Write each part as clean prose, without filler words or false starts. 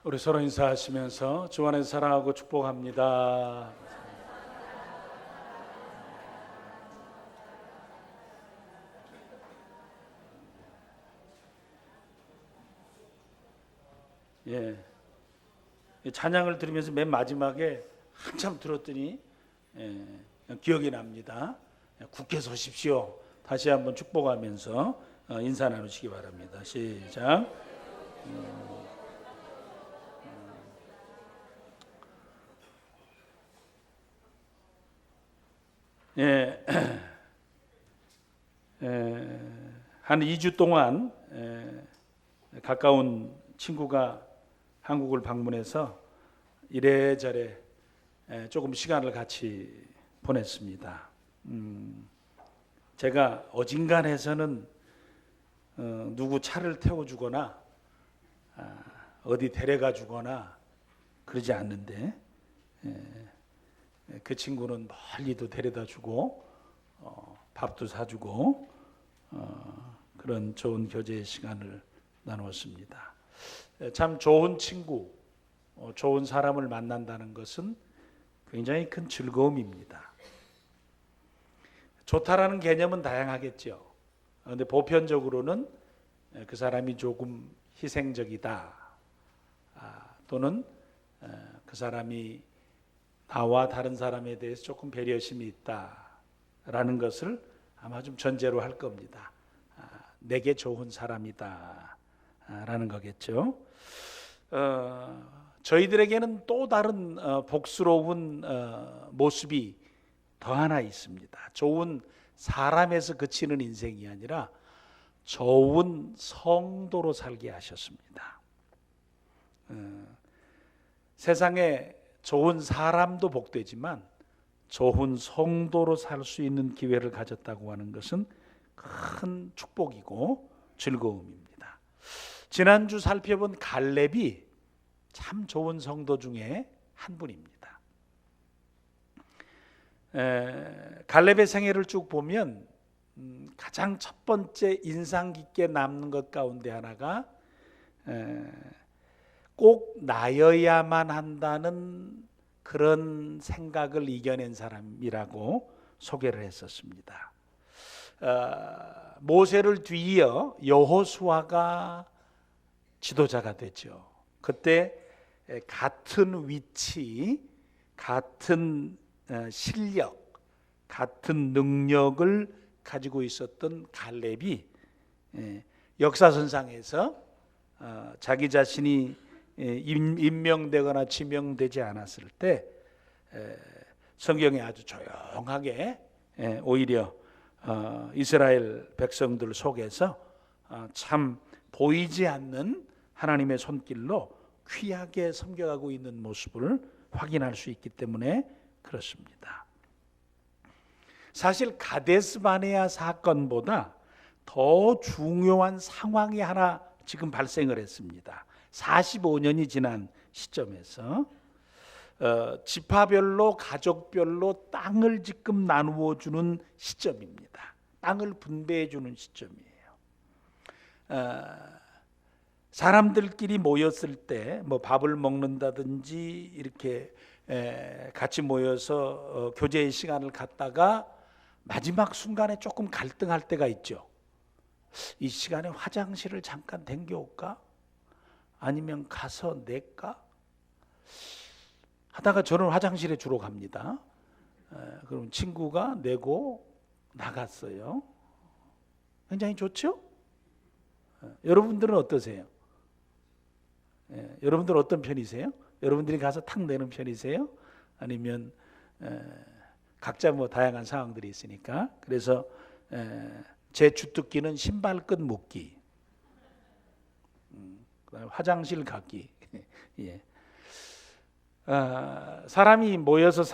우리 서로 인사하시면서 주 안에서 사랑하고 축복합니다. 예, 이 찬양을 들으면서 맨 마지막에 한참 들었더니 기억이 납니다. 굳게 서십시오. 다시 한번 축복하면서 인사 나누시기 바랍니다. 시작. 예, 한 2주 동안 가까운 친구가 한국을 방문해서 이래저래 조금 시간을 같이 보냈습니다. 제가 어딘간에서는 누구 차를 태워주거나 어디 데려가 주거나 그러지 않는데 그 친구는 멀리도 데려다 주고 밥도 사주고 그런 좋은 교제의 시간을 나누었습니다. 참 좋은 친구, 좋은 사람을 만난다는 것은 굉장히 큰 즐거움입니다. 좋다라는 개념은 다양하겠죠. 그런데 보편적으로는 그 사람이 조금 희생적이다, 또는 그 사람이 나와 다른 사람에 대해서 조금 배려심이 있다라는 것을 아마 좀 전제로 할 겁니다. 내게 좋은 사람이다라는 거겠죠. 저희들에게는 또 다른 복스러운 모습이 더 하나 있습니다. 좋은 사람에서 그치는 인생이 아니라 좋은 성도로 살게 하셨습니다. 세상에 좋은 사람도 복되지만 좋은 성도로 살 수 있는 기회를 가졌다고 하는 것은 큰 축복이고 즐거움입니다. 지난주 살펴본 갈렙이 참 좋은 성도 중에 한 분입니다. 갈렙의 생애를 쭉 보면 가장 첫 번째 인상 깊게 남는 것 가운데 하나가 꼭 나여야만 한다는 그런 생각을 이겨낸 사람이라고 소개를 했었습니다. 모세를 뒤이어 여호수아가 지도자가 되죠. 그때 같은 위치, 같은 실력, 같은 능력을 가지고 있었던 갈렙이 역사선상에서 자기 자신이 임명되거나 지명되지 않았을 때 성경에 아주 조용하게 오히려 이스라엘 백성들 속에서 참 보이지 않는 하나님의 손길로 귀하게 섬겨가고 있는 모습을 확인할 수 있기 때문에 그렇습니다. 사실 가데스 바네아 사건보다 더 중요한 상황이 하나 지금 발생을 했습니다. 45년이 지난 시점에서 지파별로 가족별로 땅을 지금 나누어 주는 시점입니다. 땅을 분배해 주는 시점이에요. 사람들끼리 모였을 때 뭐 밥을 먹는다든지 이렇게 같이 모여서 교제의 시간을 갖다가 마지막 순간에 조금 갈등할 때가 있죠. 이 시간에 화장실을 잠깐 댕겨올까? 아니면 가서 낼까? 하다가 저는 화장실에 주로 갑니다. 그럼 친구가 내고 나갔어요. 굉장히 좋죠? 여러분들은 어떠세요? 여러분들은 어떤 편이세요? 여러분들이 가서 탁 내는 편이세요? 아니면 각자 뭐 다양한 상황들이 있으니까. 그래서 제 주특기는 신발끈 묶기, 화장실 가기. 예. 사람이 모여서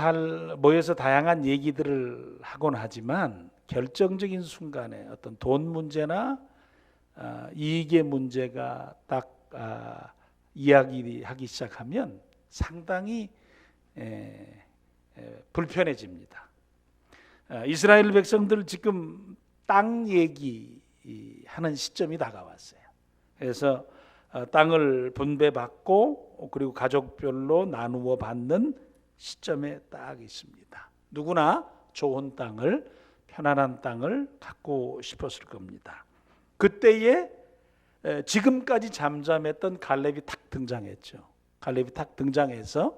다양한 얘기들을 하곤 하지만 결정적인 순간에 어떤 돈 문제나 이익의 문제가 딱 이야기하기 시작하면 상당히 불편해집니다. 이스라엘 백성들 지금 땅 얘기하는 시점이 다가왔어요. 그래서 땅을 분배받고 그리고 가족별로 나누어 받는 시점에 딱 있습니다. 누구나 좋은 땅을, 편안한 땅을 갖고 싶었을 겁니다. 그때에 지금까지 잠잠했던 갈렙이 탁 등장했죠. 갈렙이 탁 등장해서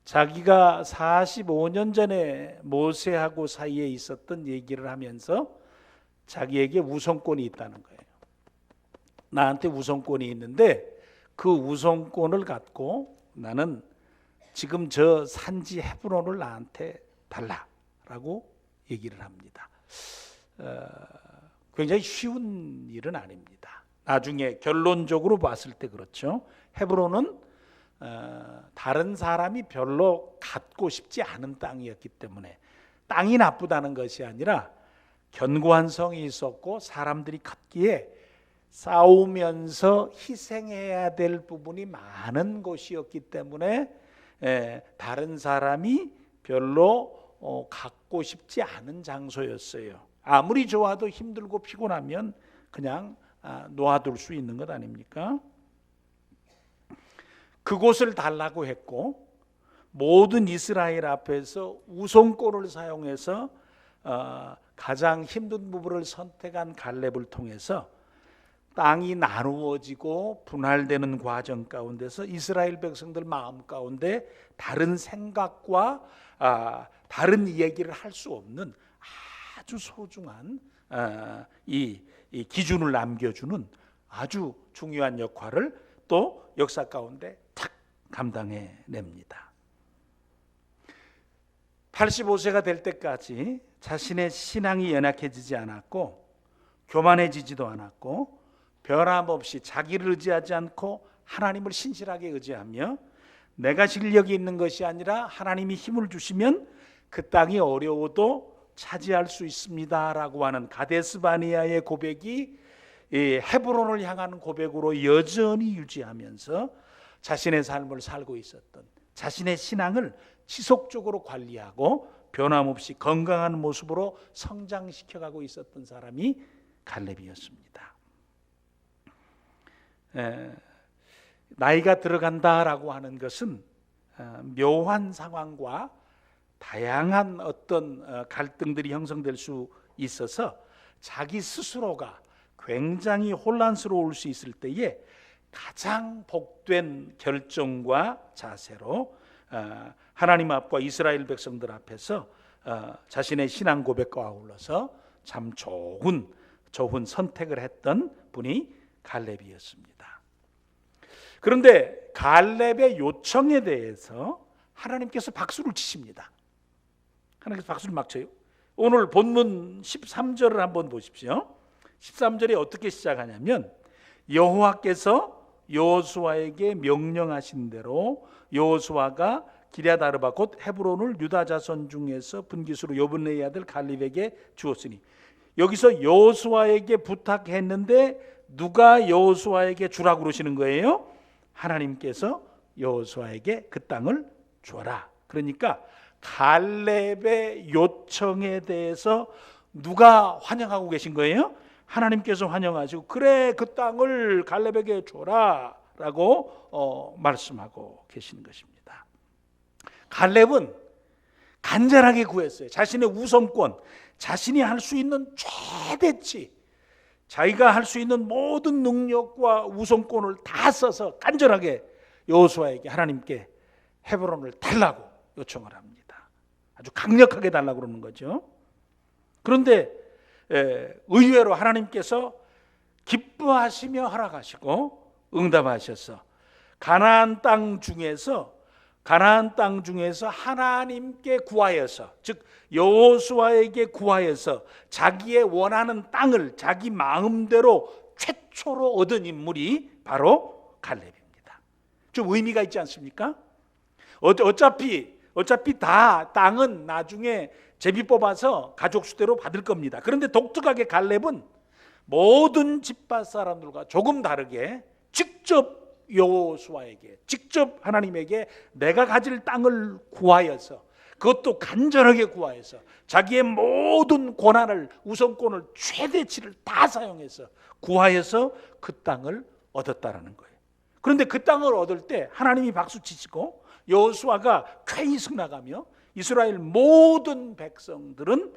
자기가 45년 전에 모세하고 사이에 있었던 얘기를 하면서 자기에게 우선권이 있다는 거예요. 나한테 우선권이 있는데 그 우선권을 갖고 나는 지금 저 산지 헤브론을 나한테 달라라고 얘기를 합니다. 굉장히 쉬운 일은 아닙니다. 나중에 결론적으로 봤을 때 그렇죠. 헤브론은 다른 사람이 별로 갖고 싶지 않은 땅이었기 때문에 땅이 나쁘다는 것이 아니라 견고한 성이 있었고 사람들이 갖기에 싸우면서 희생해야 될 부분이 많은 곳이었기 때문에 다른 사람이 별로 갖고 싶지 않은 장소였어요. 아무리 좋아도 힘들고 피곤하면 그냥 놓아둘 수 있는 것 아닙니까? 그곳을 달라고 했고 모든 이스라엘 앞에서 우선권을 사용해서 가장 힘든 부분을 선택한 갈렙을 통해서 땅이 나누어지고 분할되는 과정 가운데서 이스라엘 백성들 마음 가운데 다른 생각과 다른 얘기를 할 수 없는 아주 소중한 이 기준을 남겨주는 아주 중요한 역할을 또 역사 가운데 탁 감당해냅니다. 85세가 될 때까지 자신의 신앙이 연약해지지 않았고 교만해지지도 않았고 변함없이 자기를 의지하지 않고 하나님을 신실하게 의지하며 내가 실력이 있는 것이 아니라 하나님이 힘을 주시면 그 땅이 어려워도 차지할 수 있습니다라고 하는 가데스 바네아의 고백이 헤브론을 향하는 고백으로 여전히 유지하면서 자신의 삶을 살고 있었던, 자신의 신앙을 지속적으로 관리하고 변함없이 건강한 모습으로 성장시켜가고 있었던 사람이 갈렙이었습니다. 나이가 들어간다라고 하는 것은 묘한 상황과 다양한 어떤 갈등들이 형성될 수 있어서 자기 스스로가 굉장히 혼란스러울 수 있을 때에 가장 복된 결정과 자세로 하나님 앞과 이스라엘 백성들 앞에서 자신의 신앙 고백과 아울러서 참 좋은 선택을 했던 분이 갈렙이었습니다. 그런데 갈렙의 요청에 대해서 하나님께서 박수를 치십니다. 하나님께서 박수를 막 쳐요. 오늘 본문 13절을 한번 보십시오. 13절에 어떻게 시작하냐면 여호와께서 여호수아에게 명령하신 대로 여호수아가 기럇 아르바 곧 헤브론을 유다 자손 중에서 분깃으로 여분네의 아들 갈렙에게 주었으니, 여기서 여호수아에게 부탁했는데 누가 여호수아에게 주라고 그러시는 거예요? 하나님께서 여호수아에게 그 땅을 주어라. 그러니까 갈렙의 요청에 대해서 누가 환영하고 계신 거예요? 하나님께서 환영하시고 그래 그 땅을 갈렙에게 줘라 라고 말씀하고 계시는 것입니다. 갈렙은 간절하게 구했어요. 자신의 우선권, 자신이 할 수 있는 최대치, 자기가 할 수 있는 모든 능력과 우선권을 다 써서 간절하게 여호수아에게 하나님께 헤브론을 달라고 요청을 합니다. 아주 강력하게 달라고 그러는 거죠. 그런데 의외로 하나님께서 기뻐하시며 허락하시고 응답하셔서 가나안 땅 중에서 하나님께 구하여서, 즉 여호수아에게 구하여서 자기의 원하는 땅을 자기 마음대로 최초로 얻은 인물이 바로 갈렙입니다. 좀 의미가 있지 않습니까? 어차피 다 땅은 나중에 제비 뽑아서 가족 수대로 받을 겁니다. 그런데 독특하게 갈렙은 모든 집밭 사람들과 조금 다르게 직접 여호수아에게, 직접 하나님에게 내가 가질 땅을 구하여서, 그것도 간절하게 구하여서 자기의 모든 권한을, 우선권을, 최대치를 다 사용해서 구하여서 그 땅을 얻었다라는 거예요. 그런데 그 땅을 얻을 때 하나님이 박수 치시고 여호수아가 쾌히 승낙하며 이스라엘 모든 백성들은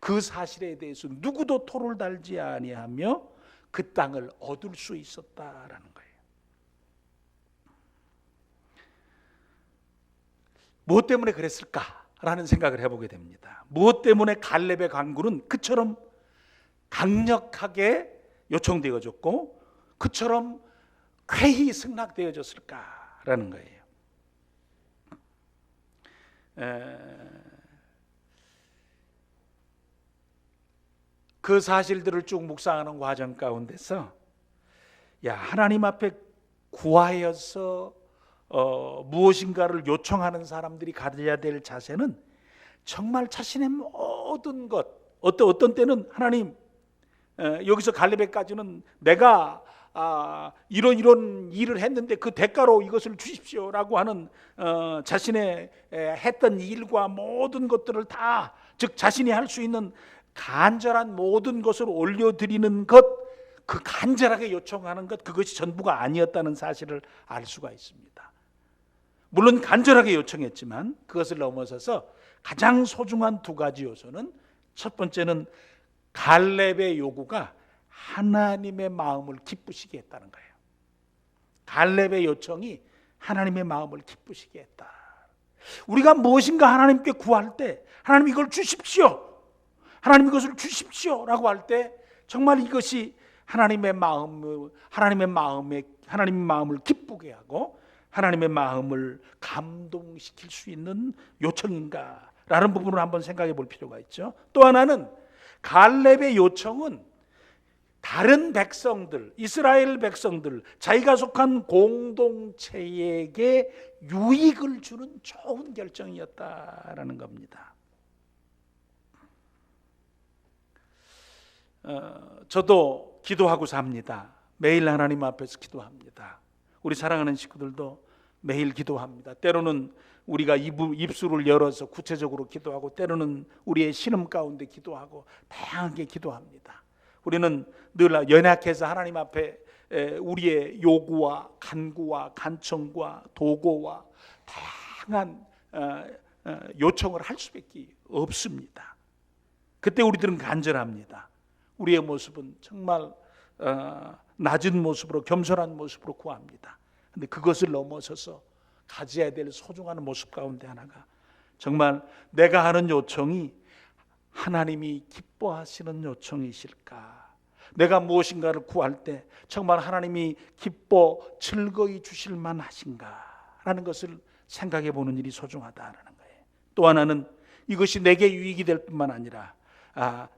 그 사실에 대해서 누구도 토를 달지 아니하며 그 땅을 얻을 수 있었다라는 거예요. 무엇 때문에 그랬을까라는 생각을 해보게 됩니다. 무엇 때문에 갈렙의 간구는 그처럼 강력하게 요청되어졌고 그처럼 쾌히 승낙되어졌을까라는 거예요. 그 사실들을 쭉 묵상하는 과정 가운데서 하나님 앞에 구하여서 무엇인가를 요청하는 사람들이 가져야 될 자세는 정말 자신의 모든 것, 어떤 때는 하나님, 여기서 갈렙에까지는 내가 이런 일을 했는데 그 대가로 이것을 주십시오라고 하는 자신의 했던 일과 모든 것들을 다, 즉 자신이 할 수 있는 간절한 모든 것을 올려드리는 것, 그 간절하게 요청하는 것, 그것이 전부가 아니었다는 사실을 알 수가 있습니다. 물론 간절하게 요청했지만 그것을 넘어서서 가장 소중한 두 가지 요소는, 첫 번째는 갈렙의 요구가 하나님의 마음을 기쁘시게 했다는 거예요. 갈렙의 요청이 하나님의 마음을 기쁘시게 했다. 우리가 무엇인가 하나님께 구할 때 하나님 이걸 주십시오, 하나님 이것을 주십시오라고 할 때 정말 이것이 하나님의 마음을 기쁘게 하고 하나님의 마음을 감동시킬 수 있는 요청인가라는 부분을 한번 생각해 볼 필요가 있죠. 또 하나는 갈렙의 요청은 다른 백성들, 이스라엘 백성들, 자기가 속한 공동체에게 유익을 주는 좋은 결정이었다라는 겁니다. 저도 기도하고 삽니다. 매일 하나님 앞에서 기도합니다. 우리 사랑하는 식구들도 매일 기도합니다. 때로는 우리가 입술을 열어서 구체적으로 기도하고, 때로는 우리의 신음 가운데 기도하고, 다양하게 기도합니다. 우리는 늘 연약해서 하나님 앞에 우리의 요구와 간구와 간청과 도고와 다양한 요청을 할 수밖에 없습니다. 그때 우리들은 간절합니다. 우리의 모습은 정말 낮은 모습으로, 겸손한 모습으로 구합니다. 그런데 그것을 넘어서서 가져야 될 소중한 모습 가운데 하나가, 정말 내가 하는 요청이 하나님이 기뻐하시는 요청이실까? 내가 무엇인가를 구할 때 정말 하나님이 기뻐 즐거이 주실 만하신가? 라는 것을 생각해 보는 일이 소중하다는 거예요. 또 하나는 이것이 내게 유익이 될 뿐만 아니라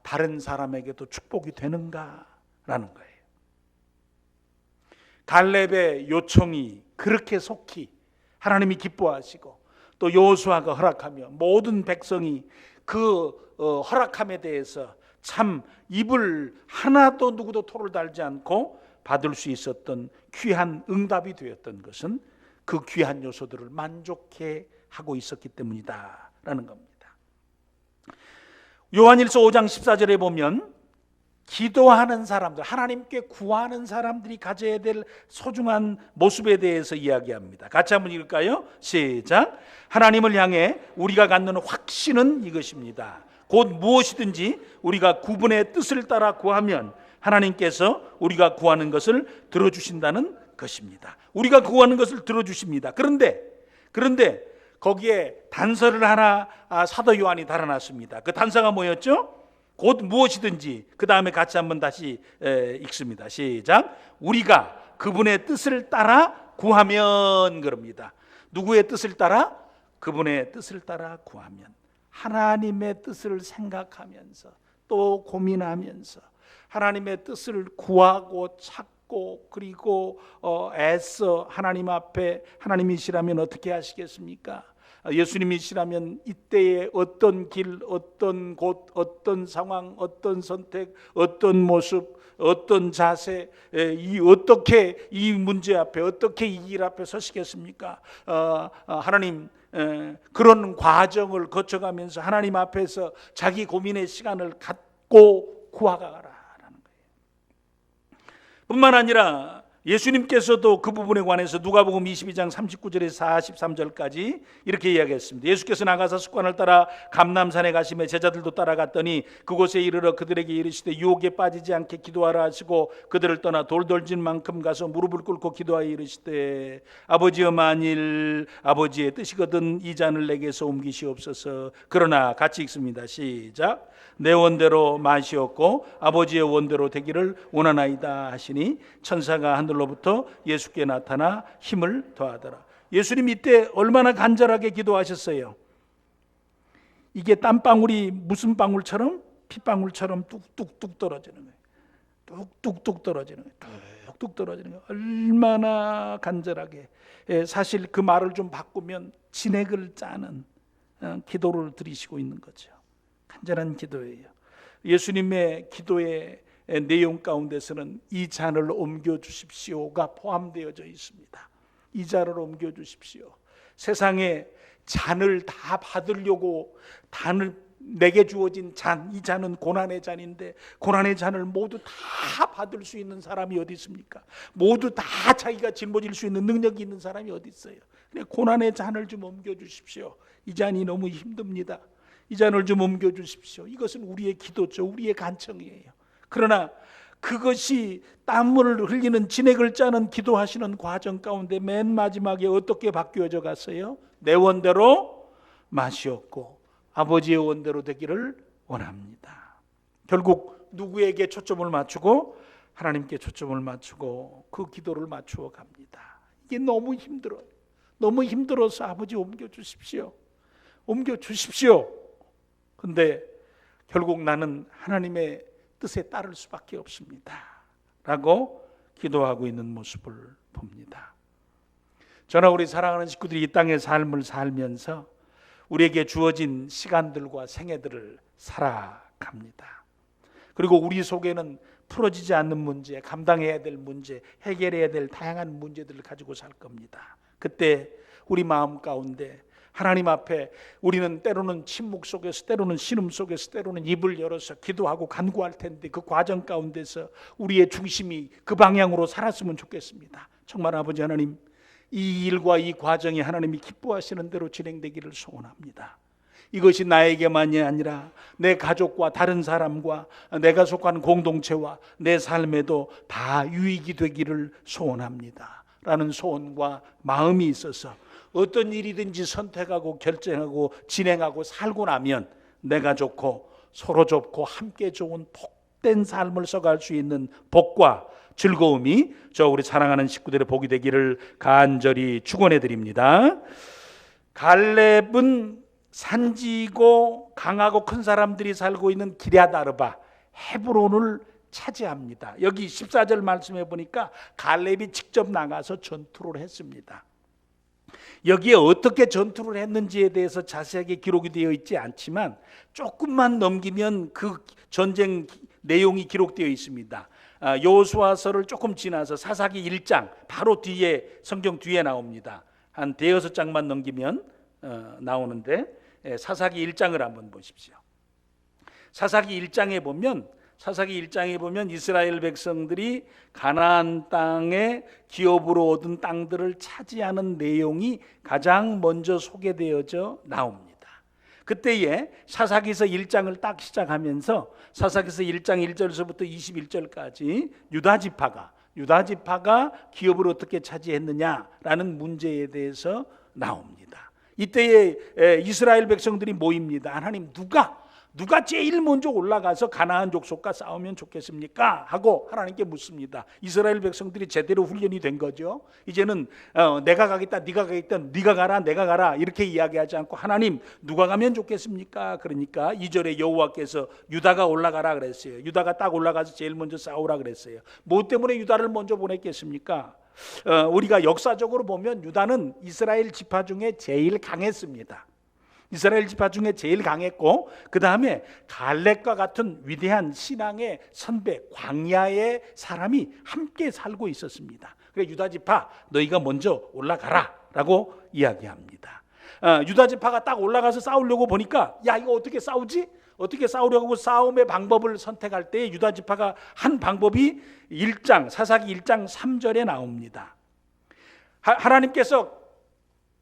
다른 사람에게도 축복이 되는가라는 거예요. 갈렙의 요청이 그렇게 속히 하나님이 기뻐하시고 또 여호수아가 허락하며 모든 백성이 그 허락함에 대해서 참 입을 하나도 누구도 토를 달지 않고 받을 수 있었던 귀한 응답이 되었던 것은 그 귀한 요소들을 만족해 하고 있었기 때문이다라는 겁니다. 요한일서 5장 14절에 보면 기도하는 사람들, 하나님께 구하는 사람들이 가져야 될 소중한 모습에 대해서 이야기합니다. 같이 한번 읽을까요? 시작. 하나님을 향해 우리가 갖는 확신은 이것입니다. 곧 무엇이든지 우리가 그분의 뜻을 따라 구하면 하나님께서 우리가 구하는 것을 들어주신다는 것입니다. 우리가 구하는 것을 들어주십니다. 그런데 거기에 단서를 하나 사도 요한이 달아놨습니다. 그 단서가 뭐였죠? 곧 무엇이든지. 그 다음에 같이 한번 다시 읽습니다. 시작. 우리가 그분의 뜻을 따라 구하면, 그럽니다. 누구의 뜻을 따라? 그분의 뜻을 따라 구하면. 하나님의 뜻을 생각하면서 또 고민하면서 하나님의 뜻을 구하고 찾고, 그리고 애써 하나님 앞에, 하나님이시라면 어떻게 하시겠습니까? 예수님이시라면 이때에 어떤 길, 어떤 곳, 어떤 상황, 어떤 선택, 어떤 모습, 어떤 자세, 어떻게 이 문제 앞에, 어떻게 이 일 앞에 서시겠습니까? 하나님, 그런 과정을 거쳐가면서 하나님 앞에서 자기 고민의 시간을 갖고 구하가라라는 거예요. 뿐만 아니라 예수님께서도 그 부분에 관해서 누가복음 22장 39절에서 43절까지 이렇게 이야기했습니다. 예수께서 나가서 습관을 따라 감람산에 가시며 제자들도 따라갔더니 그곳에 이르러 그들에게 이르시되 유혹에 빠지지 않게 기도하라 하시고 그들을 떠나 돌돌진 만큼 가서 무릎을 꿇고 기도하여 이르시되 아버지여 만일 아버지의 뜻이거든 이 잔을 내게서 옮기시옵소서. 그러나 같이 읽습니다. 시작. 내 원대로 마시옵고 아버지의 원대로 되기를 원하나이다 하시니 천사가 하늘로부터 예수께 나타나 힘을 더하더라. 예수님 이때 얼마나 간절하게 기도하셨어요. 이게 땀방울이 무슨 방울처럼? 핏방울처럼 뚝뚝뚝 떨어지는 거예요. 뚝뚝뚝 떨어지는 거예요. 뚝뚝 떨어지는 거예요. 얼마나 간절하게. 사실 그 말을 좀 바꾸면 진액을 짜는 기도를 드리시고 있는 거죠. 간절한 기도예요. 예수님의 기도의 내용 가운데서는 이 잔을 옮겨주십시오가 포함되어져 있습니다. 이 잔을 옮겨주십시오. 세상에 잔을 다 받으려고 내게 주어진 잔, 이 잔은 고난의 잔인데 고난의 잔을 모두 다 받을 수 있는 사람이 어디 있습니까? 모두 다 자기가 짊어질 수 있는 능력이 있는 사람이 어디 있어요? 고난의 잔을 좀 옮겨주십시오. 이 잔이 너무 힘듭니다. 이 잔을 좀 옮겨주십시오. 이것은 우리의 기도죠. 우리의 간청이에요. 그러나 그것이 땀을 흘리는 진액을 짜는 기도하시는 과정 가운데 맨 마지막에 어떻게 바뀌어져 갔어요? 내 원대로 마시옵고 아버지의 원대로 되기를 원합니다. 결국 누구에게 초점을 맞추고? 하나님께 초점을 맞추고 그 기도를 맞추어 갑니다. 이게 너무 힘들어요. 너무 힘들어서 아버지 옮겨주십시오. 옮겨주십시오. 근데 결국 나는 하나님의 뜻에 따를 수밖에 없습니다 라고 기도하고 있는 모습을 봅니다. 저나 우리 사랑하는 식구들이 이 땅의 삶을 살면서 우리에게 주어진 시간들과 생애들을 살아갑니다. 그리고 우리 속에는 풀어지지 않는 문제, 감당해야 될 문제, 해결해야 될 다양한 문제들을 가지고 살 겁니다. 그때 우리 마음 가운데 하나님 앞에 우리는 때로는 침묵 속에서, 때로는 신음 속에서, 때로는 입을 열어서 기도하고 간구할 텐데 그 과정 가운데서 우리의 중심이 그 방향으로 살았으면 좋겠습니다. 정말 아버지 하나님, 이 일과 이 과정이 하나님이 기뻐하시는 대로 진행되기를 소원합니다. 이것이 나에게만이 아니라 내 가족과 다른 사람과 내가 속한 공동체와 내 삶에도 다 유익이 되기를 소원합니다 라는 소원과 마음이 있어서 어떤 일이든지 선택하고 결정하고 진행하고 살고 나면 내가 좋고 서로 좋고 함께 좋은 복된 삶을 써갈 수 있는 복과 즐거움이 저 우리 사랑하는 식구들의 복이 되기를 간절히 축원해 드립니다. 갈렙은 산지고 강하고 큰 사람들이 살고 있는 기럇 아르바 헤브론을 차지합니다. 여기 14절 말씀해 보니까 갈렙이 직접 나가서 전투를 했습니다. 여기에 어떻게 전투를 했는지에 대해서 자세하게 기록이 되어 있지 않지만 조금만 넘기면 그 전쟁 내용이 기록되어 있습니다. 여호수아서를 조금 지나서 사사기 1장 바로 뒤에 성경 뒤에 나옵니다. 한 대여섯 장만 넘기면 나오는데 사사기 1장을 한번 보십시오. 사사기 1장에 보면 이스라엘 백성들이 가나안 땅에 기업으로 얻은 땅들을 차지하는 내용이 가장 먼저 소개되어져 나옵니다. 그때에 사사기서 1장을 딱 시작하면서 사사기서 1장 1절에서부터 21절까지 유다지파가 기업을 어떻게 차지했느냐라는 문제에 대해서 나옵니다. 이때에 이스라엘 백성들이 모입니다. 하나님 누가 제일 먼저 올라가서 가나안 족속과 싸우면 좋겠습니까? 하고 하나님께 묻습니다. 이스라엘 백성들이 제대로 훈련이 된 거죠. 이제는 내가 가겠다, 네가 가겠다, 네가 가라, 내가 가라 이렇게 이야기하지 않고 하나님 누가 가면 좋겠습니까? 그러니까 2절에 여호와께서 유다가 올라가라 그랬어요. 유다가 딱 올라가서 제일 먼저 싸우라 그랬어요. 뭐 때문에 유다를 먼저 보냈겠습니까? 우리가 역사적으로 보면 유다는 이스라엘 지파 중에 제일 강했습니다. 이스라엘 지파 중에 제일 강했고 그 다음에 갈렙과 같은 위대한 신앙의 선배 광야의 사람이 함께 살고 있었습니다. 그래서 유다 지파 너희가 먼저 올라가라 라고 이야기합니다. 유다 지파가 딱 올라가서 싸우려고 보니까 야 이거 어떻게 싸우지? 어떻게 싸우려고 싸움의 방법을 선택할 때 유다 지파가 한 방법이 사사기 1장 3절에 나옵니다. 하나님께서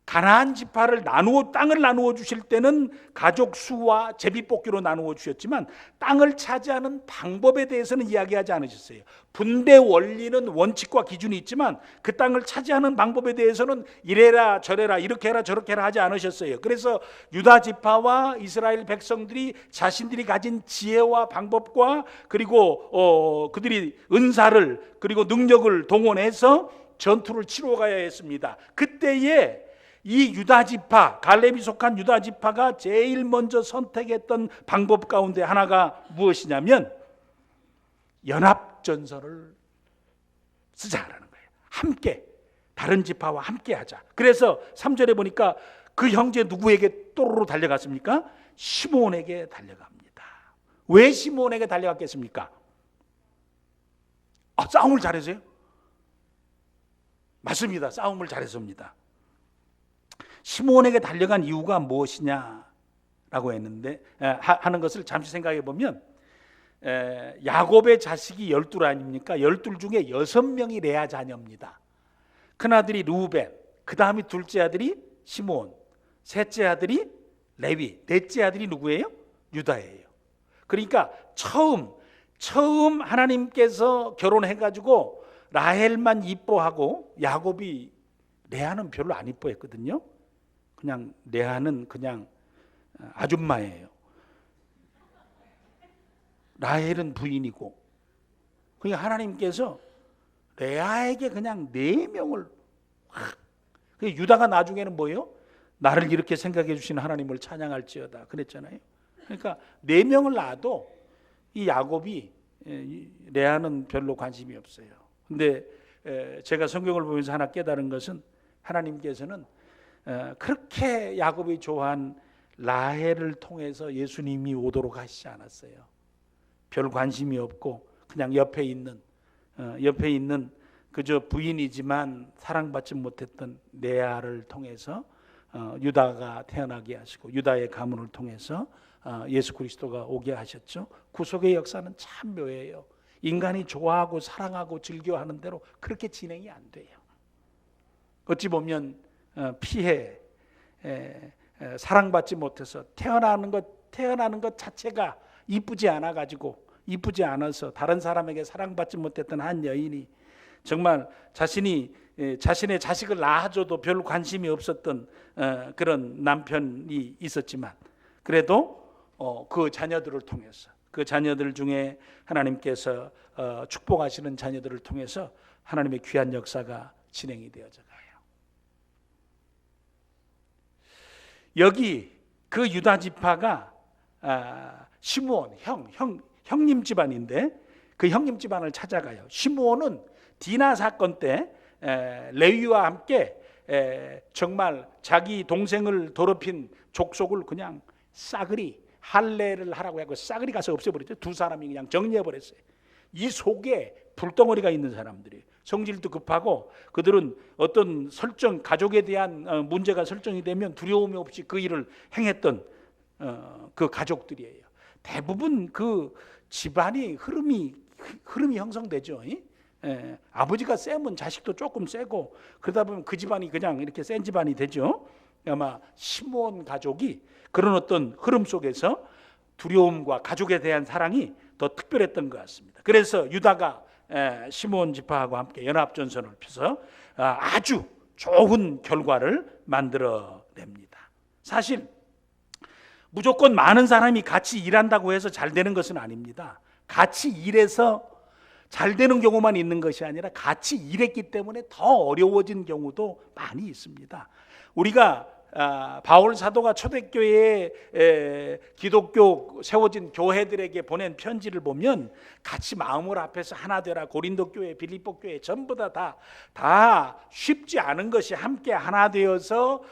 가나안 지파를 땅을 나누어 주실 때는 가족 수와 제비뽑기로 나누어 주셨지만 땅을 차지하는 방법에 대해서는 이야기하지 않으셨어요. 분배 원리는 원칙과 기준이 있지만 그 땅을 차지하는 방법에 대해서는 이래라 저래라 이렇게 해라 저렇게 해라 하지 않으셨어요. 그래서 유다 지파와 이스라엘 백성들이 자신들이 가진 지혜와 방법과 그리고 그들이 은사를 그리고 능력을 동원해서 전투를 치러 가야 했습니다. 그때에 이 유다 지파, 갈렙이 속한 유다 지파가 제일 먼저 선택했던 방법 가운데 하나가 무엇이냐면 연합전선을 쓰자라는 거예요. 함께, 다른 지파와 함께 하자. 그래서 3절에 보니까 그 형제 누구에게 또로로 달려갔습니까? 시므온에게 달려갑니다. 왜 시므온에게 달려갔겠습니까? 싸움을 잘해서요? 맞습니다. 싸움을 잘해서입니다. 시므온에게 달려간 이유가 무엇이냐라고 했는데 하는 것을 잠시 생각해 보면 야곱의 자식이 12 아닙니까? 12 중에 6명이 레아 자녀입니다. 큰아들이 루벤, 그 다음에 둘째 아들이 시므온, 셋째 아들이 레위, 넷째 아들이 누구예요? 유다예요. 그러니까 처음 하나님께서 결혼해가지고 라헬만 이뻐하고 야곱이 레아는 별로 안 이뻐했거든요. 그냥 레아는 그냥 아줌마예요. 라헬은 부인이고. 그러니까 하나님께서 레아에게 그냥 4명을 확. 유다가 나중에는 뭐예요? 나를 이렇게 생각해 주신 하나님을 찬양할지어다 그랬잖아요. 그러니까 4명을 낳아도 이 야곱이 레아는 별로 관심이 없어요. 근데 제가 성경을 보면서 하나 깨달은 것은 하나님께서는 그렇게 야곱이 좋아한 라헬을 통해서 예수님이 오도록 하시지 않았어요. 별 관심이 없고 그냥 옆에 있는 그저 부인이지만 사랑받지 못했던 레아를 통해서 유다가 태어나게 하시고 유다의 가문을 통해서 예수 그리스도가 오게 하셨죠. 구속의 역사는 참 묘해요. 인간이 좋아하고 사랑하고 즐겨하는 대로 그렇게 진행이 안 돼요. 어찌 보면 피해 사랑받지 못해서 태어나는 것 자체가 이쁘지 않아서 다른 사람에게 사랑받지 못했던 한 여인이 정말 자신의 자식을 낳아줘도 별 관심이 없었던 그런 남편이 있었지만 그래도 그 자녀들을 통해서 그 자녀들 중에 하나님께서 축복하시는 자녀들을 통해서 하나님의 귀한 역사가 진행이 되어져 가요. 여기 그 유다 지파가 시므온 형님 집안인데 그 형님 집안을 찾아가요. 시므온은 디나 사건 때 레위와 함께 정말 자기 동생을 더럽힌 족속을 그냥 싸그리 할례를 하라고 하고 싸그리 가서 없애버렸죠. 2 사람이 그냥 정리해버렸어요. 이 속에 불덩어리가 있는 사람들이 성질도 급하고 그들은 어떤 가족에 대한 문제가 설정이 되면 두려움이 없이 그 일을 행했던 그 가족들이에요. 대부분 그 집안이 흐름이 형성되죠. 아버지가 세면 자식도 조금 세고 그러다 보면 그 집안이 그냥 이렇게 센 집안이 되죠. 아마 시므온 가족이 그런 어떤 흐름 속에서 두려움과 가족에 대한 사랑이 더 특별했던 것 같습니다. 그래서 유다가 시므온 지파하고 함께 연합전선을 펴서 아주 좋은 결과를 만들어냅니다. 사실 무조건 많은 사람이 같이 일한다고 해서 잘 되는 것은 아닙니다. 같이 일해서 잘 되는 경우만 있는 것이 아니라 같이 일했기 때문에 더 어려워진 경우도 많이 있습니다. 우리가 바울 사도가 초대교회에 기독교 세워진 교회들에게 보낸 편지를 보면 같이 마음을 합해서 하나 되라. 고린도 교회, 빌립보 교회 전부 다 쉽지 않은 것이 함께 하나 되어서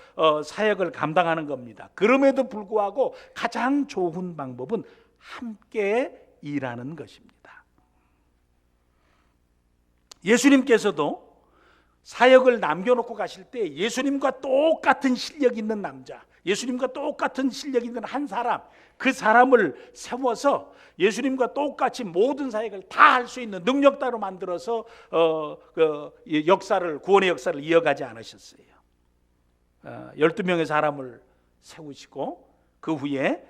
사역을 감당하는 겁니다. 그럼에도 불구하고 가장 좋은 방법은 함께 일하는 것입니다. 예수님께서도 사역을 남겨놓고 가실 때 예수님과 똑같은 실력 있는 남자, 예수님과 똑같은 실력 있는 한 사람, 그 사람을 세워서 예수님과 똑같이 모든 사역을 다 할 수 있는 능력자로 만들어서 역사를, 구원의 역사를 이어가지 않으셨어요. 12명의 사람을 세우시고 그 후에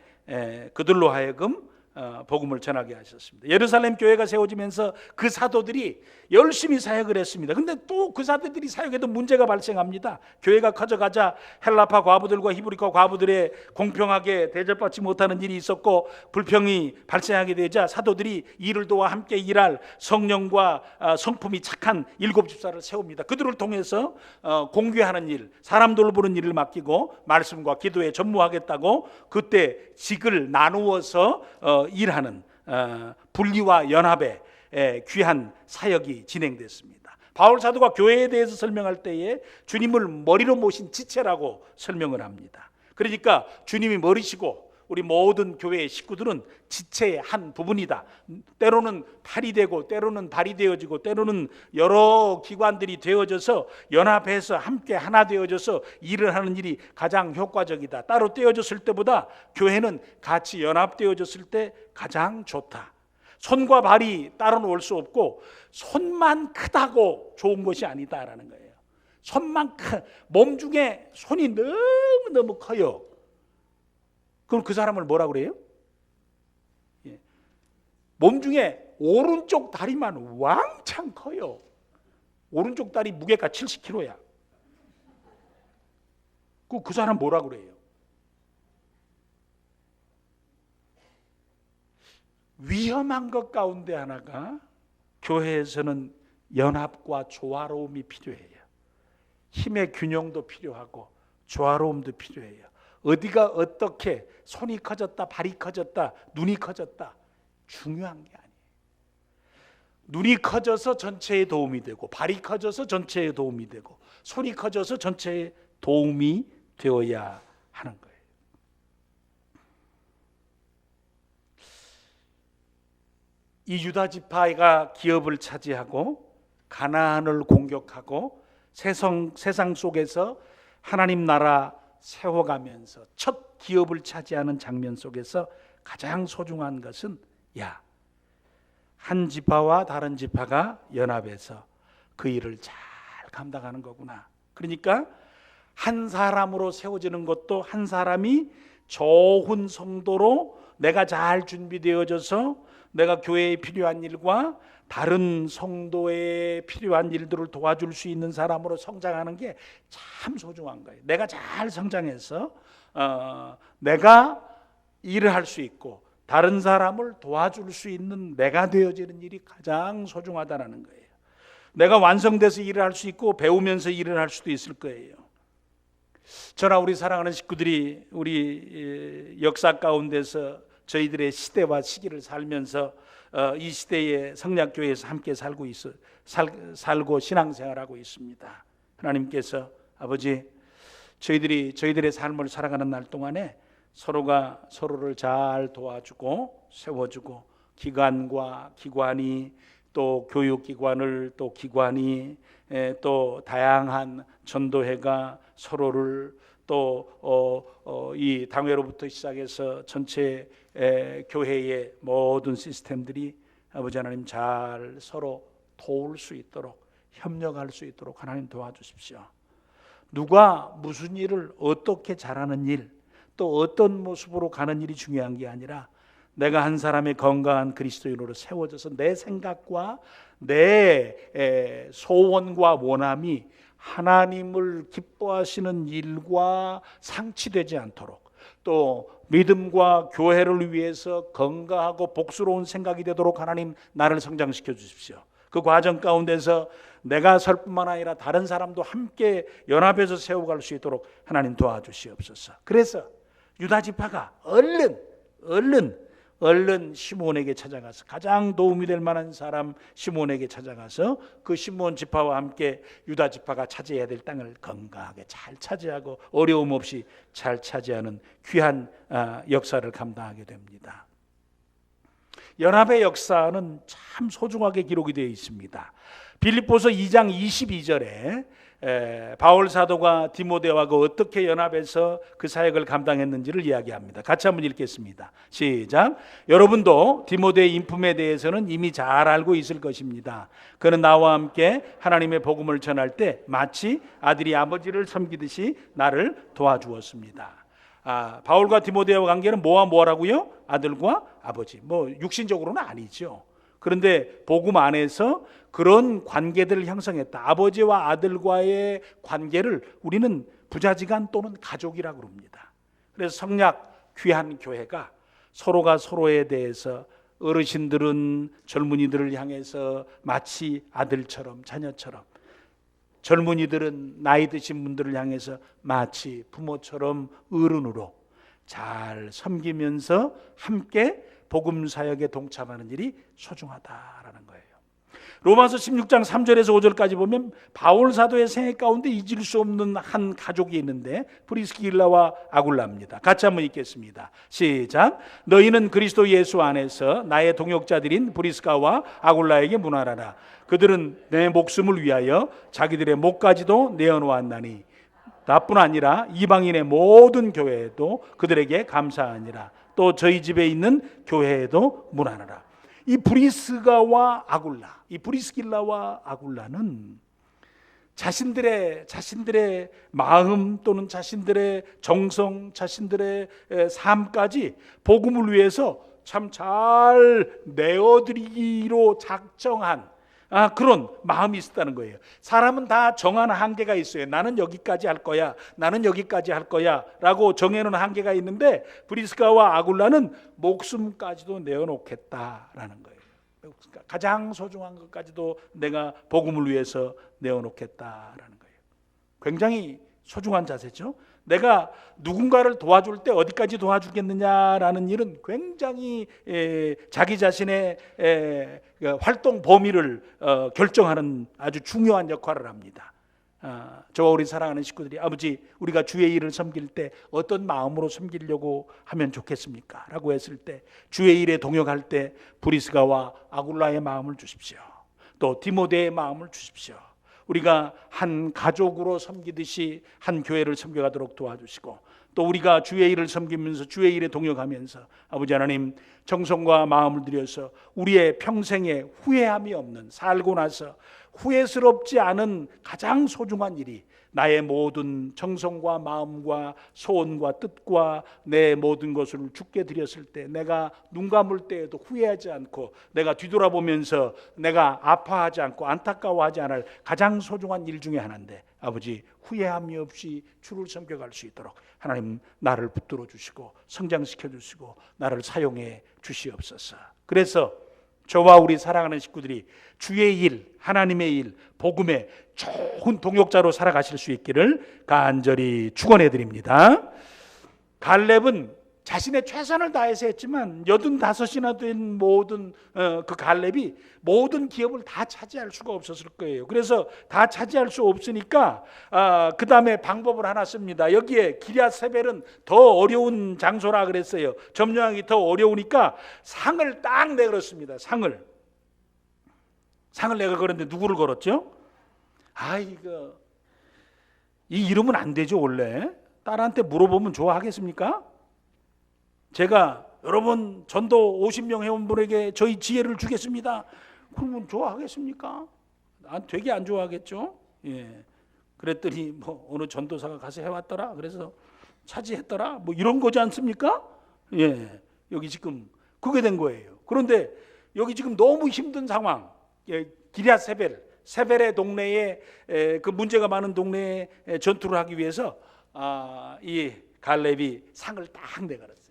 그들로 하여금 복음을 전하게 하셨습니다. 예루살렘 교회가 세워지면서 그 사도들이 열심히 사역을 했습니다. 근데 또 그 사도들이 사역에도 문제가 발생합니다. 교회가 커져가자 헬라파 과부들과 히브리파 과부들의 공평하게 대접받지 못하는 일이 있었고 불평이 발생하게 되자 사도들이 이를 도와 함께 일할 성령과 성품이 착한 7 집사를 세웁니다. 그들을 통해서 공교하는 일, 사람 돌보는 일을 맡기고 말씀과 기도에 전무하겠다고 그때 직을 나누어서 일하는 분리와 연합의 귀한 사역이 진행됐습니다. 바울 사도가 교회에 대해서 설명할 때에 주님을 머리로 모신 지체라고 설명을 합니다. 그러니까 주님이 머리시고 우리 모든 교회의 식구들은 지체의 한 부분이다. 때로는 팔이 되고 때로는 발이 되어지고 때로는 여러 기관들이 되어져서 연합해서 함께 하나 되어져서 일을 하는 일이 가장 효과적이다. 따로 떼어졌을 때보다 교회는 같이 연합되어졌을 때 가장 좋다. 손과 발이 따로 놓을 수 없고 손만 크다고 좋은 것이 아니다라는 거예요. 손만 몸 중에 손이 너무너무 커요. 그럼 그 사람을 뭐라 그래요? 몸 중에 오른쪽 다리만 왕창 커요. 오른쪽 다리 무게가 70kg야. 그 사람 뭐라 그래요? 위험한 것 가운데 하나가 교회에서는 연합과 조화로움이 필요해요. 힘의 균형도 필요하고 조화로움도 필요해요. 어디가 어떻게 손이 커졌다, 발이 커졌다, 눈이 커졌다 중요한 게 아니에요. 눈이 커져서 전체에 도움이 되고 발이 커져서 전체에 도움이 되고 손이 커져서 전체에 도움이 되어야 하는 거예요. 이 유다 지파가 기업을 차지하고 가나안을 공격하고 세상 속에서 하나님 나라 세워가면서 첫 기업을 차지하는 장면 속에서 가장 소중한 것은 한 지파와 다른 지파가 연합해서 그 일을 잘 감당하는 거구나. 그러니까 한 사람으로 세워지는 것도 한 사람이 좋은 성도로 내가 잘 준비되어져서 내가 교회에 필요한 일과 다른 성도에 필요한 일들을 도와줄 수 있는 사람으로 성장하는 게 참 소중한 거예요. 내가 잘 성장해서 내가 일을 할 수 있고 다른 사람을 도와줄 수 있는 내가 되어지는 일이 가장 소중하다는 거예요. 내가 완성돼서 일을 할 수 있고 배우면서 일을 할 수도 있을 거예요. 저나 우리 사랑하는 식구들이 우리 역사 가운데서 저희들의 시대와 시기를 살면서 이 시대의 성략교회에서 함께 살고 신앙생활하고 있습니다. 하나님께서 아버지 저희들의 삶을 살아가는 날 동안에 서로가 서로를 잘 도와주고 세워주고 기관과 기관이 또 교육기관을 또 기관이 또 다양한 전도회가 서로를 또 이 당회로부터 시작해서 전체 교회의 모든 시스템들이 아버지 하나님 잘 서로 도울 수 있도록 협력할 수 있도록 하나님 도와주십시오. 누가 무슨 일을 어떻게 잘하는 일 또 어떤 모습으로 가는 일이 중요한 게 아니라 내가 한 사람의 건강한 그리스도인으로 세워져서 내 생각과 내 소원과 원함이 하나님을 기뻐하시는 일과 상치되지 않도록 또 믿음과 교회를 위해서 건강하고 복스러운 생각이 되도록 하나님 나를 성장시켜 주십시오. 그 과정 가운데서 내가 설 뿐만 아니라 다른 사람도 함께 연합해서 세워갈 수 있도록 하나님 도와주시옵소서. 그래서 유다 지파가 얼른 시몬에게 찾아가서 가장 도움이 될 만한 사람 시몬에게 찾아가서 그 시몬 지파와 함께 유다 지파가 차지해야 될 땅을 건강하게 잘 차지하고 어려움 없이 잘 차지하는 귀한 역사를 감당하게 됩니다. 연합의 역사는 참 소중하게 기록이 되어 있습니다. 빌립보서 2장 22절에 바울 사도가 디모데와가 어떻게 연합해서 그 사역을 감당했는지를 이야기합니다. 같이 한번 읽겠습니다. 시작. 여러분도 디모데의 인품에 대해서는 이미 잘 알고 있을 것입니다. 그는 나와 함께 하나님의 복음을 전할 때 마치 아들이 아버지를 섬기듯이 나를 도와주었습니다. 바울과 디모데와 관계는 뭐와 뭐라고요? 아들과 아버지. 육신적으로는 아니죠. 그런데 복음 안에서 그런 관계들을 형성했다. 아버지와 아들과의 관계를 우리는 부자지간 또는 가족이라고 그럽니다. 그래서 성약 귀한 교회가 서로가 서로에 대해서 어르신들은 젊은이들을 향해서 마치 아들처럼 자녀처럼, 젊은이들은 나이 드신 분들을 향해서 마치 부모처럼 어른으로 잘 섬기면서 함께 복음 사역에 동참하는 일이 소중하다라는 거예요. 로마서 16장 3절에서 5절까지 보면 바울 사도의 생애 가운데 잊을 수 없는 한 가족이 있는데 프리스길라와 아굴라입니다. 같이 한번 읽겠습니다. 시작. 너희는 그리스도 예수 안에서 나의 동역자들인 브리스가와 아굴라에게 문안하라. 그들은 내 목숨을 위하여 자기들의 목까지도 내어놓았나니 나뿐 아니라 이방인의 모든 교회에도 그들에게 감사하니라. 또 저희 집에 있는 교회에도 문안하라. 이 브리스가와 아굴라, 이 브리스길라와 아굴라는 자신들의 마음 또는 자신들의 정성, 자신들의 삶까지 복음을 위해서 참 잘 내어드리기로 작정한 그런 마음이 있었다는 거예요. 사람은 다 정한 한계가 있어요. 나는 여기까지 할 거야, 나는 여기까지 할 거야 라고 정해놓은 한계가 있는데 브리스가와 아굴라는 목숨까지도 내어놓겠다라는 거예요. 가장 소중한 것까지도 내가 복음을 위해서 내어놓겠다라는 거예요. 굉장히 소중한 자세죠. 내가 누군가를 도와줄 때 어디까지 도와주겠느냐라는 일은 굉장히 자기 자신의 활동 범위를 결정하는 아주 중요한 역할을 합니다. 저와 우리 사랑하는 식구들이 아버지, 우리가 주의 일을 섬길 때 어떤 마음으로 섬기려고 하면 좋겠습니까? 라고 했을 때 주의 일에 동역할 때 브리스가와 아굴라의 마음을 주십시오. 또 디모데의 마음을 주십시오. 우리가 한 가족으로 섬기듯이 한 교회를 섬겨가도록 도와주시고, 또 우리가 주의 일을 섬기면서 주의 일에 동역하면서 아버지 하나님 정성과 마음을 들여서 우리의 평생에 후회함이 없는, 살고 나서 후회스럽지 않은 가장 소중한 일이 나의 모든 정성과 마음과 소원과 뜻과 내 모든 것을 주께 드렸을 때 내가 눈 감을 때에도 후회하지 않고, 내가 뒤돌아보면서 내가 아파하지 않고 안타까워하지 않을 가장 소중한 일 중에 하나인데, 아버지 후회함이 없이 주를 섬겨갈 수 있도록 하나님 나를 붙들어 주시고 성장시켜 주시고 나를 사용해 주시옵소서. 그래서 저와 우리 사랑하는 식구들이 주의 일, 하나님의 일, 복음의 좋은 동역자로 살아가실 수 있기를 간절히 축원해 드립니다. 갈렙은 자신의 최선을 다해서 했지만 85이나 된 모든 그 갈렙이 모든 기업을 다 차지할 수가 없었을 거예요. 그래서 다 차지할 수 없으니까 그 다음에 방법을 하나 씁니다. 여기에 기럇세벨은 더 어려운 장소라 그랬어요. 점령하기 더 어려우니까 상을 딱 내걸었습니다. 상을 내가 걸었는데 누구를 걸었죠? 이거 이 이름은 안 되죠. 원래 딸한테 물어보면 좋아하겠습니까? 제가 여러분 전도 50명 회원분에게 저희 지혜를 주겠습니다. 그러면 좋아하겠습니까? 되게 안 좋아하겠죠. 예. 그랬더니 어느 전도사가 가서 해왔더라. 그래서 차지했더라. 이런 거지 않습니까? 예. 여기 지금 그게 된 거예요. 그런데 여기 지금 너무 힘든 상황. 기럇세벨의 동네에 그 문제가 많은 동네에 전투를 하기 위해서 이 갈렙이 상을 딱 내걸었어요.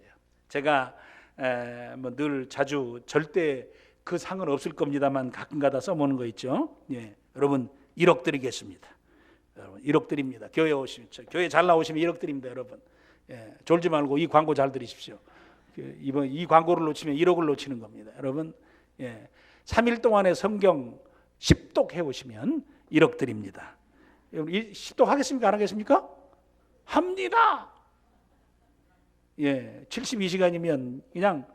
제가 늘 자주 절대 그 상은 없을 겁니다만 가끔가다 써먹는 거 있죠. 예, 여러분 1억 드리겠습니다. 여러분 1억 드립니다. 교회 오시면, 교회 잘 나오시면 1억 드립니다. 여러분 졸지 말고 이 광고 잘 들으십시오. 이번 이 광고를 놓치면 1억을 놓치는 겁니다. 여러분 3일 동안에 성경 10독 해오시면 1억 드립니다. 여러분 10독 하겠습니까? 안 하겠습니까? 합니다. 72시간이면 그냥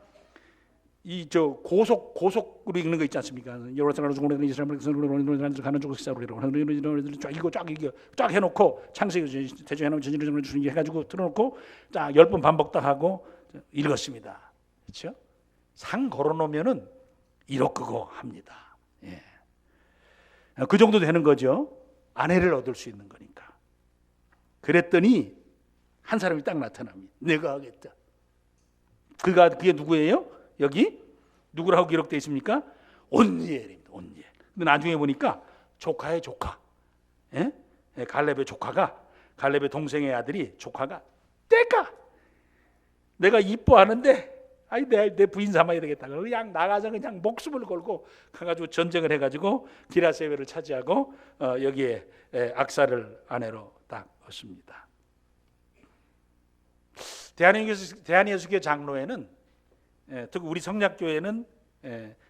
이 저 고속으로 읽는 거 있지 않습니까? 여러 사람을 가는 쫙 해놓고 창세기 대충 해가지고 틀어놓고 쫙 10번 반복 딱 하고 읽었습니다. 그렇죠? 상 걸어놓으면은 이렇고 합니다. 예. 그 정도 되는 거죠. 아내를 얻을 수 있는 거니까. 그랬더니 한 사람이 딱 나타납니다. 내가 하겠다. 그게 누구예요? 여기 누구라고 기록되어 있습니까? 온니엘입니다. 온니엘. 근데 나중에 보니까 조카의 조카. 예? 갈렙의 조카가, 갈렙의 동생의 아들이, 조카가 내가 이뻐하는데 내 부인 삼아야 되겠다. 그냥 나가서 그냥 목숨을 걸고 가가지고 전쟁을 해가지고 기라세베를 차지하고 여기에 악사를 아내로 딱 얻습니다. 대한예수교 장로회는 특히 우리 성략교회는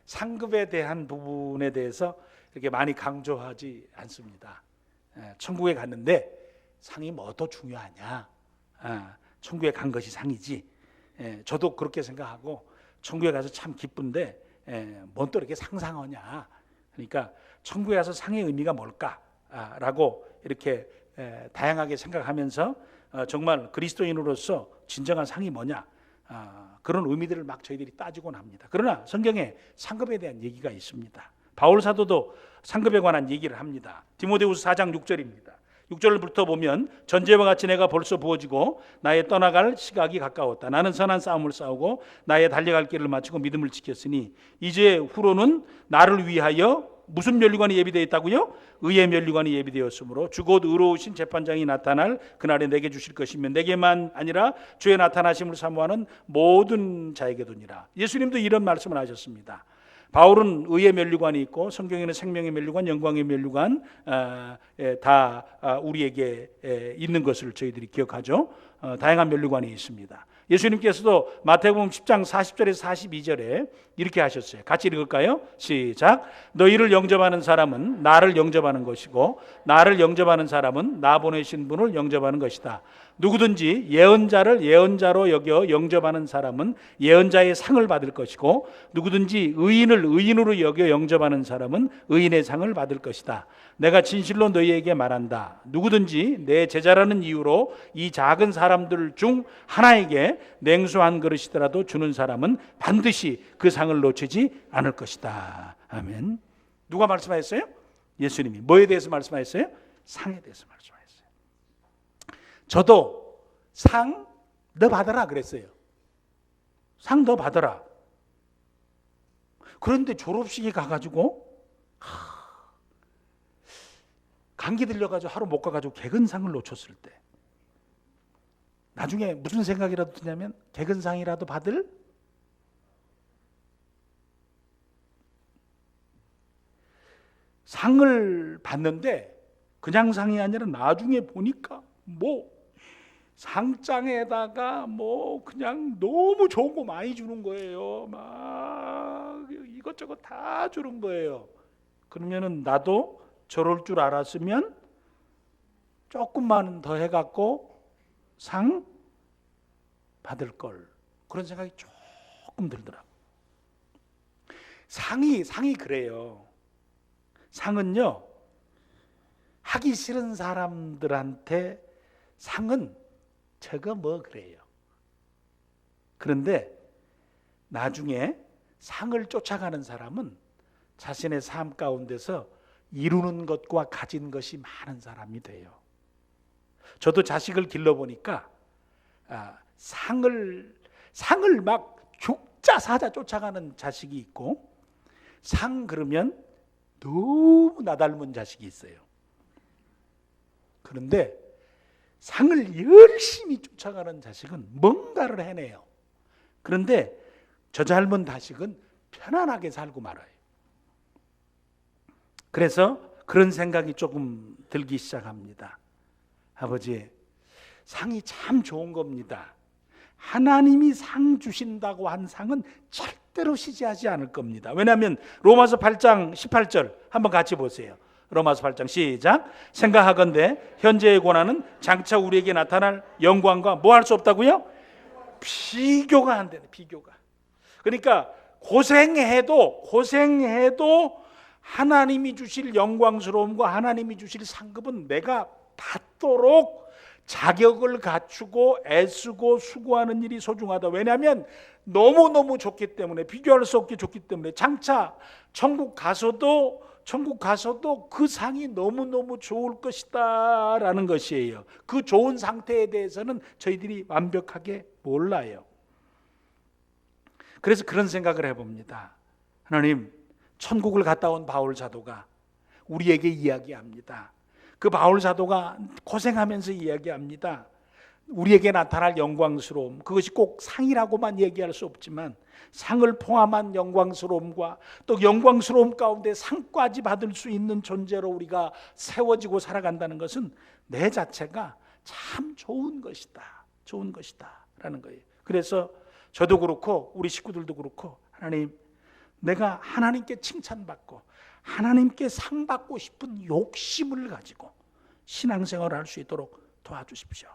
상급에 대한 부분에 대해서 이렇게 많이 강조하지 않습니다. 천국에 갔는데 상이 뭐 더 중요하냐? 천국에 간 것이 상이지. 저도 그렇게 생각하고 천국에 가서 참 기쁜데 뭔 또 이렇게 상상하냐? 그러니까 천국에 가서 상의 의미가 뭘까라고 이렇게 다양하게 생각하면서 정말 그리스도인으로서 진정한 상이 뭐냐? 그런 의미들을 막 저희들이 따지곤 합니다. 그러나 성경에 상급에 대한 얘기가 있습니다. 바울 사도도 상급에 관한 얘기를 합니다. 디모데후서 4장 6절입니다. 6절부터 보면 전제와 같이 내가 벌써 부어지고 나의 떠나갈 시각이 가까웠다. 나는 선한 싸움을 싸우고 나의 달려갈 길을 마치고 믿음을 지켰으니 이제 후로는 나를 위하여 무슨 면류관이 예비되어 있다고요? 의의 면류관이 예비되었으므로 주 곧 의로우신 재판장이 나타날 그날에 내게 주실 것이며 내게만 아니라 주의 나타나심을 사모하는 모든 자에게도니라. 예수님도 이런 말씀을 하셨습니다. 바울은 의의 면류관이 있고 성경에는 생명의 면류관, 영광의 면류관 다 우리에게 있는 것을 저희들이 기억하죠. 다양한 면류관이 있습니다. 예수님께서도 마태복음 10장 40절에서 42절에 이렇게 하셨어요. 같이 읽을까요? 시작. 너희를 영접하는 사람은 나를 영접하는 것이고 나를 영접하는 사람은 나 보내신 분을 영접하는 것이다. 누구든지 예언자를 예언자로 여겨 영접하는 사람은 예언자의 상을 받을 것이고 누구든지 의인을 의인으로 여겨 영접하는 사람은 의인의 상을 받을 것이다. 내가 진실로 너희에게 말한다. 누구든지 내 제자라는 이유로 이 작은 사람들 중 하나에게 냉수 한 그릇이더라도 주는 사람은 반드시 그 상을 놓치지 않을 것이다. 아멘. 누가 말씀하셨어요? 예수님이. 뭐에 대해서 말씀하셨어요? 상에 대해서 말씀하셨어요. 저도 상 너 받아라 그랬어요. 상 너 받아라. 그런데 졸업식에 가가지고 감기 들려가지고 하루 못 가가지고 개근상을 놓쳤을 때 나중에 무슨 생각이라도 드냐면 개근상이라도 받을 상을 받는데 그냥 상이 아니라 나중에 보니까 뭐 상장에다가 뭐 그냥 너무 좋은 거 많이 주는 거예요. 막 이것저것 다 주는 거예요. 그러면은 나도 저럴 줄 알았으면 조금만 더 해갖고 상 받을 걸. 그런 생각이 조금 들더라고. 상이 그래요. 상은요, 하기 싫은 사람들한테 상은 저거 뭐 그래요. 그런데 나중에 상을 쫓아가는 사람은 자신의 삶 가운데서 이루는 것과 가진 것이 많은 사람이 돼요. 저도 자식을 길러보니까 상을 막 죽자 사자 쫓아가는 자식이 있고 상 그러면 너무 나 닮은 자식이 있어요. 그런데 상을 열심히 쫓아가는 자식은 뭔가를 해내요. 그런데 저 닮은 자식은 편안하게 살고 말아요. 그래서 그런 생각이 조금 들기 시작합니다. 아버지, 상이 참 좋은 겁니다. 하나님이 상 주신다고 한 상은 절대로 시지하지 않을 겁니다. 왜냐하면 로마서 8장 18절 한번 같이 보세요. 로마서 8장 시작. 생각하건대 현재의 고난은 장차 우리에게 나타날 영광과 뭐 할 수 없다고요? 비교가 안 되네. 비교가. 그러니까 고생해도 하나님이 주실 영광스러움과 하나님이 주실 상급은 내가 받도록 자격을 갖추고 애쓰고 수고하는 일이 소중하다. 왜냐하면 너무너무 좋기 때문에, 비교할 수 없게 좋기 때문에, 장차 천국 가서도 그 상이 너무너무 좋을 것이다 라는 것이에요. 그 좋은 상태에 대해서는 저희들이 완벽하게 몰라요. 그래서 그런 생각을 해봅니다. 하나님, 천국을 갔다 온 바울 사도가 우리에게 이야기합니다. 그 바울 사도가 고생하면서 이야기합니다. 우리에게 나타날 영광스러움, 그것이 꼭 상이라고만 얘기할 수 없지만 상을 포함한 영광스러움과 또 영광스러움 가운데 상까지 받을 수 있는 존재로 우리가 세워지고 살아간다는 것은 내 자체가 참 좋은 것이다 라는 거예요. 그래서 저도 그렇고 우리 식구들도 그렇고, 하나님, 내가 하나님께 칭찬받고 하나님께 상 받고 싶은 욕심을 가지고 신앙생활을 할 수 있도록 도와주십시오.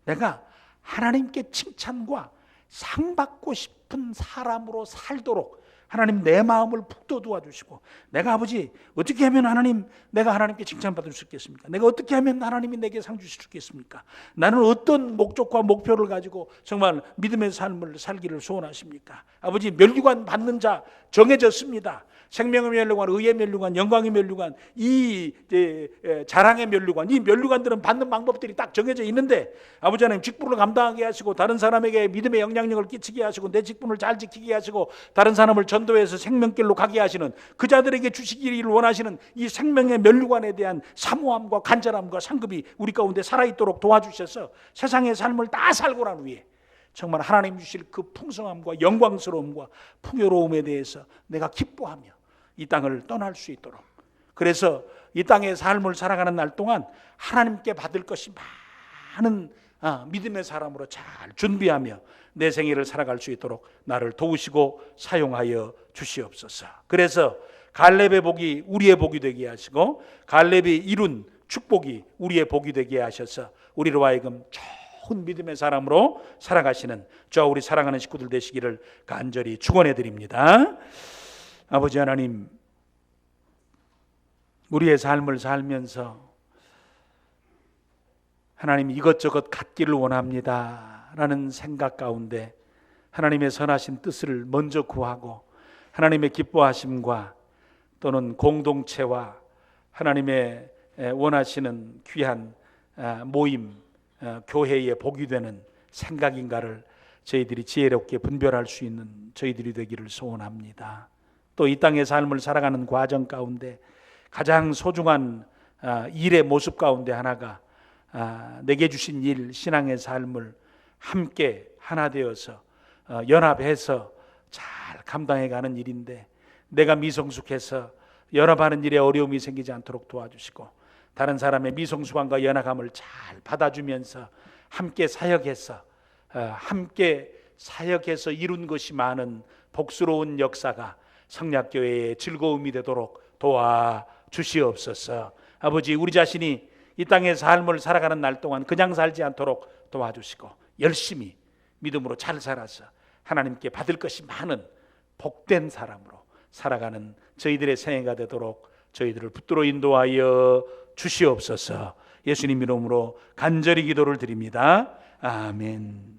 내가 하나님께 칭찬과 상 받고 싶은 사람으로 살도록 하나님 내 마음을 북돋워 도와주시고, 내가 아버지 어떻게 하면 하나님, 내가 하나님께 칭찬받을 수 있겠습니까? 내가 어떻게 하면 하나님이 내게 상 주실 수 있겠습니까? 나는 어떤 목적과 목표를 가지고 정말 믿음의 삶을 살기를 소원하십니까? 아버지, 면류관 받는 자 정해졌습니다. 생명의 면류관, 의의 면류관, 영광의 면류관, 이 자랑의 면류관, 이 면류관들은 받는 방법들이 딱 정해져 있는데, 아버지 하나님, 직분을 감당하게 하시고 다른 사람에게 믿음의 영향력을 끼치게 하시고 내 직분을 잘 지키게 하시고 다른 사람을 전도해서 생명길로 가게 하시는, 그 자들에게 주시기를 원하시는 이 생명의 면류관에 대한 사모함과 간절함과 상급이 우리 가운데 살아있도록 도와주셔서 세상의 삶을 다 살고 난 후에 정말 하나님 주실 그 풍성함과 영광스러움과 풍요로움에 대해서 내가 기뻐하며 이 땅을 떠날 수 있도록, 그래서 이 땅의 삶을 살아가는 날 동안 하나님께 받을 것이 많은 믿음의 사람으로 잘 준비하며 내 생애를 살아갈 수 있도록 나를 도우시고 사용하여 주시옵소서. 그래서 갈렙의 복이 우리의 복이 되게 하시고 갈렙이 이룬 축복이 우리의 복이 되게 하셔서 우리로 하여금 좋은 믿음의 사람으로 살아가시는 저 우리 사랑하는 식구들 되시기를 간절히 축원해 드립니다. 아버지 하나님, 우리의 삶을 살면서 하나님 이것저것 갖기를 원합니다 라는 생각 가운데 하나님의 선하신 뜻을 먼저 구하고 하나님의 기뻐하심과 또는 공동체와 하나님의 원하시는 귀한 모임, 교회의 복이 되는 생각인가를 저희들이 지혜롭게 분별할 수 있는 저희들이 되기를 소원합니다. 또 이 땅의 삶을 살아가는 과정 가운데 가장 소중한 일의 모습 가운데 하나가 내게 주신 일, 신앙의 삶을 함께 하나 되어서 연합해서 잘 감당해가는 일인데, 내가 미성숙해서 연합하는 일에 어려움이 생기지 않도록 도와주시고 다른 사람의 미성숙함과 연약함을 잘 받아주면서 함께 사역해서 이룬 것이 많은 복스러운 역사가 성략교회의 즐거움이 되도록 도와주시옵소서. 아버지, 우리 자신이 이 땅의 삶을 살아가는 날 동안 그냥 살지 않도록 도와주시고 열심히 믿음으로 잘 살아서 하나님께 받을 것이 많은 복된 사람으로 살아가는 저희들의 생애가 되도록 저희들을 붙들어 인도하여 주시옵소서. 예수님 이름으로 간절히 기도를 드립니다. 아멘.